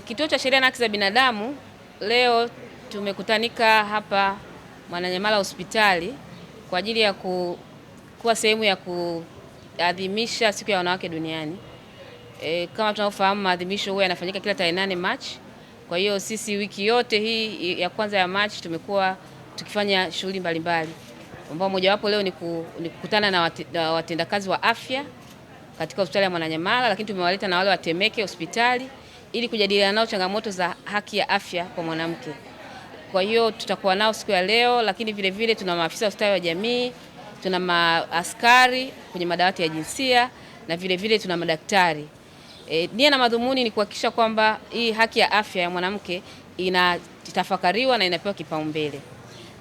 Kituo cha Sheria na Haki za Binadamu leo tumekutanika hapa Mwananyamala hospitali kwa ajili ya kuwa sehemu ya kuadhimisha siku ya wanawake duniani. Kama tunavyofahamu, maadhimisho huwa yanafanyika kila tarehe 8 Machi. Kwa hiyo sisi wiki yote hii ya kwanza ya Machi tumekuwa tukifanya shughuli mbalimbali, ambao mojawapo leo ni kukutana na watendakazi wa afya katika hospitali ya Mwananyamala, lakini tumewaleta na wale wa Temeke hospitali ili kujadiliana nao changamoto za haki ya afya kwa mwanamke. Kwa hiyo tutakuwa nao siku ya leo, lakini vile vile tuna maafisa wa ustawi wa jamii, tuna maaskari kwenye madawati ya jinsia na vile vile tuna madaktari. Nia na madhumuni ni kuhakikisha kwamba hii haki ya afya ya mwanamke inatafakariwa na inapewa kipaumbele.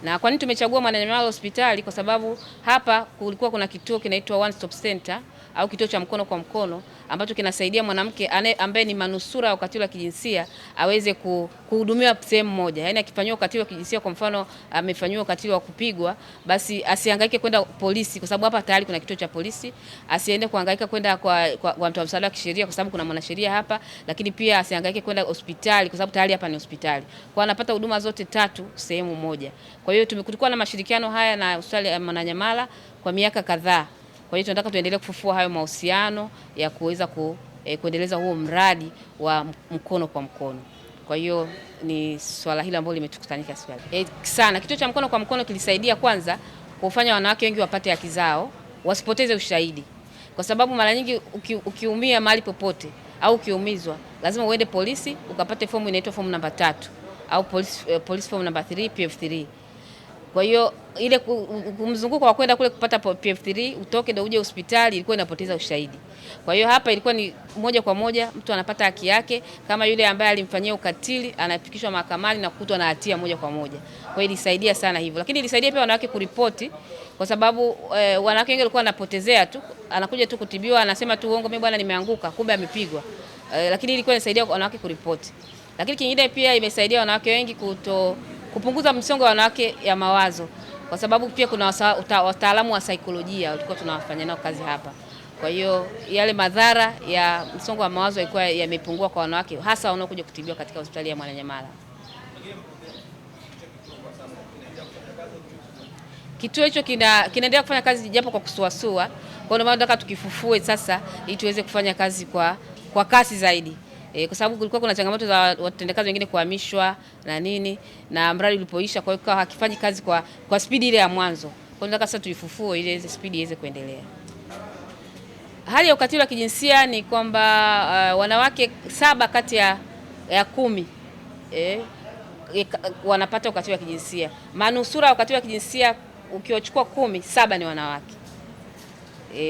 Na kwa nini tumechagua Mwananyamala hospitali? Kwa sababu hapa kulikuwa kuna kituo kinaitwa One Stop Center au kituo cha mkono kwa mkono ambacho kinasaidia mwanamke ambaye ni manusura wa ukatili wa kijinsia aweze kuhudumiwa sehemu moja. Yaani akifanywa ukatili wa kijinsia, kwa mfano amefanywa ukatili wa kupigwa, basi asihangaike kwenda polisi, kwa sababu hapa tayari kuna kituo cha polisi. Asiende kuhangaika kwenda kwa mtu wa msaada wa kisheria, kwa sababu kuna mwanasheria hapa, lakini pia asihangaike kwenda hospitali kwa sababu tayari hapa ni hospitali. Kwa anapata huduma zote tatu sehemu moja. Kwa hiyo tulikuwa na mashirikiano haya na hospitali ya Mwananyamala kwa miaka kadhaa. Kwa hiyo tunataka tuendelee kufufua hayo mahusiano ya kuweza kuendeleza huo mradi wa mkono kwa mkono. Kwa hiyo ni swala hili ambalo limetukutanisha sana. Kituo cha mkono kwa mkono kilisaidia kwanza kufanya wanawake wengi wapate haki zao, wasipoteze ushahidi. Kwa sababu mara nyingi ukiumia mahali popote au ukiumizwa, lazima uende polisi ukapate fomu inaitwa fomu namba 3 au police form namba 3 PF3. Kwa hiyo ile mzunguko wa kwenda kule kupata PF3 utoke ndio uje hospitali ilikuwa inapoteza ushahidi. Kwa hiyo hapa ilikuwa ni moja kwa moja mtu anapata haki yake, kama yule ambaye alimfanyia ukatili anafikishwa mahakamani na kukutwa na hatia moja kwa moja. Kwa hiyo ilisaidia sana hivyo. Lakini ilisaidia pia wanawake kuripoti, kwa sababu wanawake wengi walikuwa wanapotezea tu, anakuja tu kutibiwa anasema tu uongo, mimi bwana nimeanguka, kumbe amepigwa. Lakini ilikuwa inasaidia wanawake kuripoti. Lakini kingine pia imesaidia wanawake wengi kupunguza msongo wa wanawake ya mawazo, kwa sababu pia kuna wataalamu wa saikolojia walikuwa tunawafanya nao kazi hapa. Kwa hiyo yale madhara ya msongo wa mawazo yalikuwa yamepungua kwa wanawake, hasa wanaokuja kutibiwa katika hospitali ya Mwananyamala. Kituo hicho kinaendelea kufanya kazi japo kwa kusuasua. Kwa hiyo nataka tukifufue sasa ili tuweze kufanya kazi kwa kasi zaidi. Kwa sababu kulikuwa kuna changamoto za watendakazi wengine kuhamishwa na nini, na mradi ulipoisha, kwa hiyo hakifanyi kazi kwa spidi ile ya mwanzo. Kwa hiyo nataka sasa tuifufue ili ile spidi iweze kuendelea. Hali ya ukatili wa kijinsia ni kwamba wanawake 7 kati ya 10 wanapata ukatili wa kijinsia. Manusura wa ukatili wa kijinsia ukiwachukua 10, 7 ni wanawake.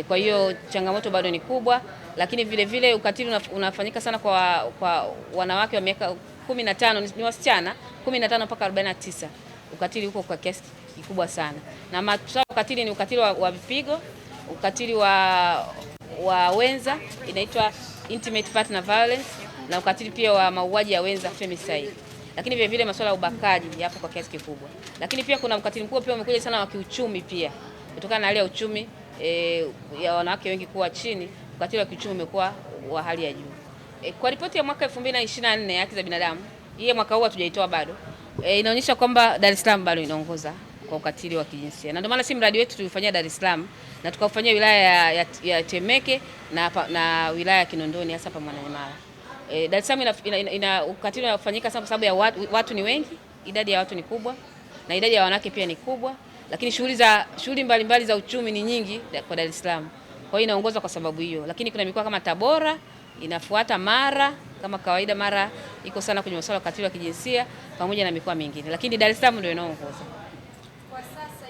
Kwa hiyo changamoto bado ni kubwa, lakini vile vile ukatili unafanyika sana kwa wanawake wa miaka 15, ni wasichana 15 mpaka 49. Ukatili huko kwa kiasi kikubwa sana. Na ukatili ni ukatili wa vipigo, ukatili wa wenza inaitwa intimate partner violence, na ukatili pia wa mauaji ya wenza femicide. Lakini vile vile masuala ya ubakaji yapo kwa kiasi kikubwa. Lakini pia kuna ukatili mkubwa pia umekuja sana wa kiuchumi pia. Kutokana na hali ya uchumi ya wanawake wengi kuwa chini, ukatili wa kiuchumi umekuwa wa hali ya juu. Kwa ripoti ya mwaka 2024 ya haki za binadamu, hii mwaka huu hatujaitoa bado, inaonyesha kwamba Dar es Salaam bado inaongoza kwa ukatili wa kijinsia. Na ndio maana si mradi wetu tulifanyia Dar es Salaam na tukafanyia wilaya ya Temeke na wilaya ya Kinondoni, hasa hapa Mwananyamala. Dar es Salaam ina ukatili unafanyika sana kwa sababu ya watu ni wengi, idadi ya watu ni kubwa na idadi ya wanawake pia ni kubwa, lakini shughuli mbalimbali za uchumi ni nyingi kwa Dar es Salaam. Kwa hiyo inaongozwa kwa sababu hiyo. Lakini kuna mikoa kama Tabora, inafuata Mara, kama kawaida Mara iko sana kwenye masuala ya ukatili wa kijinsia pamoja na mikoa mingine. Lakini Dar es Salaam ndio inaongoza. Kwa sasa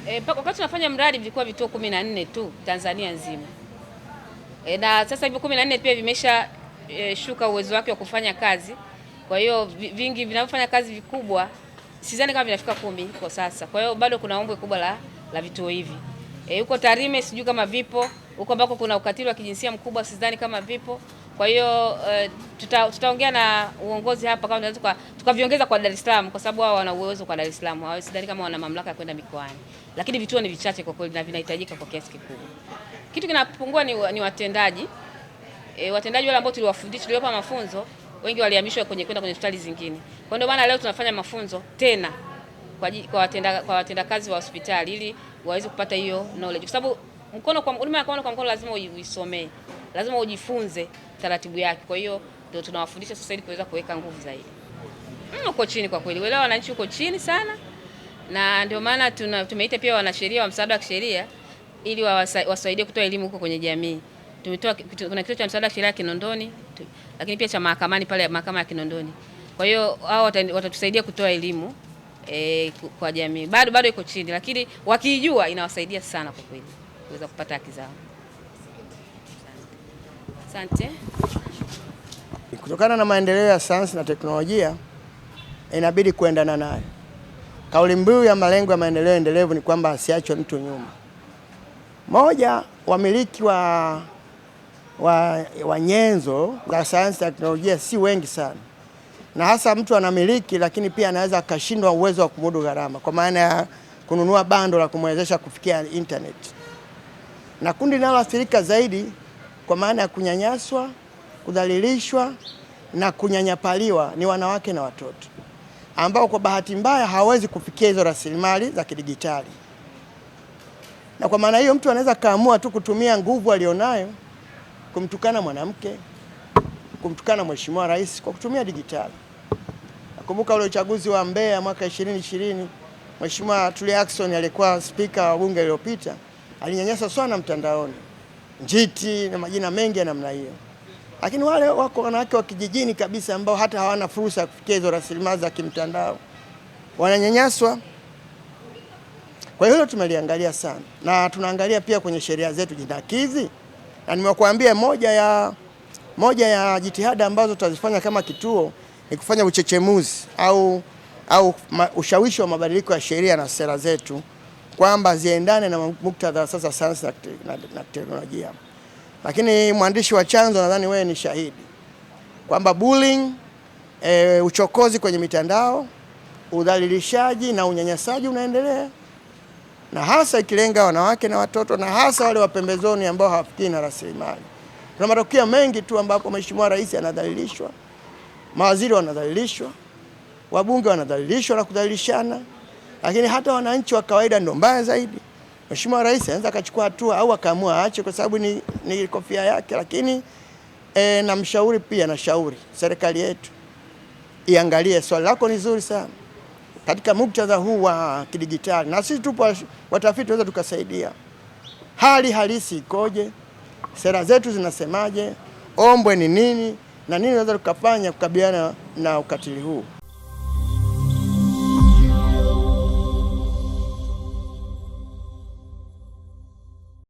hii wakati tunafanya mradi vilikuwa vituo 14 tu Tanzania nzima. Na sasa hivyo 14 pia vimesha shuka uwezo wake wa kufanya kazi. Kwa hiyo vingi vinavyofanya kazi vikubwa sidhani kama vinafika 10 kwa sasa. Kwa hiyo bado kuna ombwe kubwa la vituo hivi. Huko Tarime sijui kama vipo, huko ambako kuna ukatili wa kijinsia mkubwa sidhani kama vipo. Kwa hiyo tutaongea na uongozi hapa kama tunaweza tukaviongeza kwa Dar es Salaam, kwa sababu wao wana uwezo kwa Dar es Salaam. Hao sidhani kama wana mamlaka ya kwenda mikoani. Lakini vituo ni vichache kwa kweli na vinahitajika kwa kiasi kikubwa. Kitu kinapungua ni watendaji. watendaji wale ambao tuliwapa mafunzo wengi walihamishwa kwenda kwenye hospitali zingine. Kwa ndio maana leo tunafanya mafunzo tena kwa watendakazi wa hospitali ili waweze kupata hiyo knowledge, kwa sababu huduma ya mkono kwa mkono lazima uisomee, lazima ujifunze taratibu yake. Kwa hiyo ndio tunawafundisha sasa ili kuweza kuweka nguvu zaidi. Uko chini kwa kweli, uelewa wananchi uko chini sana, na ndio maana tumeita pia wanasheria wa msaada wa kisheria ili wasaidie kutoa elimu huko kwenye jamii. Kuna kituo cha msaada wa kisheria Kinondoni, lakini pia cha mahakamani pale mahakama ya Kinondoni. Kwa hiyo hao watatusaidia kutoa elimu kwa jamii. Bado iko chini, lakini wakijua inawasaidia sana kwa kweli kuweza kupata haki zao. Asante. Kutokana na maendeleo ya sayansi na teknolojia inabidi kuendana nayo. Kauli mbiu ya malengo ya maendeleo endelevu ni kwamba asiachwe mtu nyuma. Moja, wamiliki wa nyenzo za sayansi na teknolojia si wengi sana, na hasa mtu anamiliki lakini pia anaweza akashindwa uwezo wa kumudu gharama, kwa maana ya kununua bando la kumwezesha kufikia internet. Na kundi linaloathirika zaidi kwa maana ya kunyanyaswa, kudhalilishwa na kunyanyapaliwa ni wanawake na watoto, ambao kwa bahati mbaya hawezi kufikia hizo rasilimali za kidijitali. Na kwa maana hiyo mtu anaweza kaamua tu kutumia nguvu alionayo kumtukana mwanamke, kumtukana Mheshimiwa Rais kwa kutumia dijitali. Nakumbuka ule uchaguzi wa Mbeya mwaka 2020, Mheshimiwa Tulia Ackson alikuwa spika wa bunge iliyopita, alinyanyasa sana mtandaoni, njiti na majina mengi ya namna hiyo. Lakini wale wako wanawake wa kijijini kabisa ambao hata hawana fursa ya kufikia hizo rasilimali za kimtandao wananyanyaswa. Kwa hiyo tumeliangalia sana, na tunaangalia pia kwenye sheria zetu jinakizi. Na nimekuambia moja ya jitihada ambazo tutazifanya kama kituo ni kufanya uchechemuzi au ushawishi wa mabadiliko ya sheria na sera zetu kwamba ziendane na muktadha sasa sayansi na teknolojia. Lakini mwandishi wa chanzo, nadhani wewe ni shahidi kwamba bullying, uchokozi kwenye mitandao, udhalilishaji na unyanyasaji unaendelea, na hasa ikilenga wanawake na watoto, na hasa wale wa pembezoni ambao hawafikii na rasilimali. Kuna matokeo mengi tu ambapo Mheshimiwa Rais anadhalilishwa, mawaziri wanadhalilishwa, wabunge wanadhalilishwa na kudhalilishana, lakini hata wananchi wa kawaida ndio mbaya zaidi. Mheshimiwa Rais anaweza akachukua hatua au akaamua aache kwa sababu ni kofia yake, lakini namshauri pia, nashauri serikali yetu iangalie. Swali lako ni zuri sana katika muktadha huu wa kidijitali, na sisi tupo watafiti tunaweza tukasaidia. Hali halisi ikoje? Sera zetu zinasemaje? Ombwe ni nini? Na nini tunaweza tukafanya kukabiliana na ukatili huu?